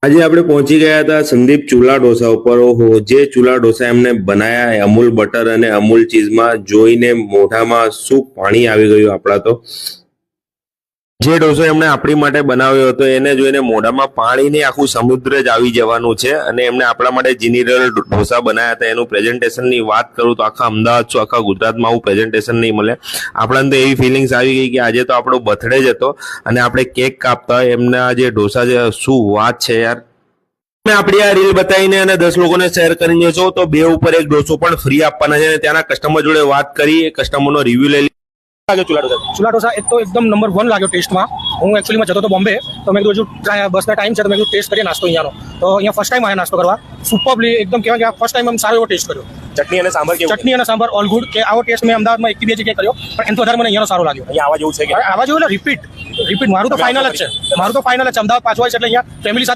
આજે આપણે પહોંચી ગયા હતા સંદીપ ચૂલા ઢોસા ઉપર. ઓહો, જે ચૂલા ઢોસા એમને બનાયા અમૂલ બટર અને અમૂલ ચીઝમાં જોઈને મોઢામાં શું પાણી આવી ગયું આપણા તો. જે ઢોસો એમણે આપણી માટે બનાવ્યો હતો એને જોઈને મોઢામાં પાણી નહીં આખું સમુદ્ર જ આવી જવાનું છે. અને એમણે આપણા માટે જીનીરલ ઢોસા બનાવ્યા હતા. એનું પ્રેઝન્ટેશનની વાત કરું તો આખા અમદાવાદ છો આખા ગુજરાતમાં આવું પ્રેઝન્ટેશન નહીં મળે. આપણને તો એવી ફિલિંગ્સ આવી ગઈ કે આજે તો આપણો બર્થડે જ હતો અને આપણે કેક કાપતા હોય. એમના જે ઢોસા છે શું વાત છે યાર. મેં આપણી આ રીલ બતાવીને અને 10 લોકોને શેર કરીને છો તો 2 ઉપર 1 ઢોસો પણ ફ્રી આપવાના છે. અને ત્યાંના કસ્ટમર જોડે વાત કરી, કસ્ટમરનો રિવ્યુ લઈ ચૂલા ઢોસા એક તો એકદમ નંબર 1 લાગ્યો ટેસ્ટમાં. હું એકચ્યુઅલીમાં જતો તો બોમ્બે, તો મેં કીધું બસના ટાઈમ છે તો મેં કીધું ટેસ્ટ કરીએ નાસ્તો અહીંયાનો. તો અહીંયા ફર્સ્ટ ટાઈમ આવ્યા નાસ્તો કરવા. સુપરબલી એકદમ કહેવાય કે ફર્સ્ટ ટાઈમ સારો એવો ટેસ્ટ કર્યો. ચટણી અને સાંભર ઓલ ગુડ. કે આવો ટેસ્ટ મેં અમદાવાદમાં 1 થી 2 જગ્યાએ કર્યો, પણ એનાથી વધારે મને અહીંયાનો સારો લાગ્યો. અહીંયા આવા જેવું છે કે આવા જેવું એટલે રિપીટ મારું તો ફાઇનલ જ છે. મારું તો ફાઇનલ જ છે. અમદાવાદ પાછું હોય છે એટલે અહીંયા ફેમિલી સાથે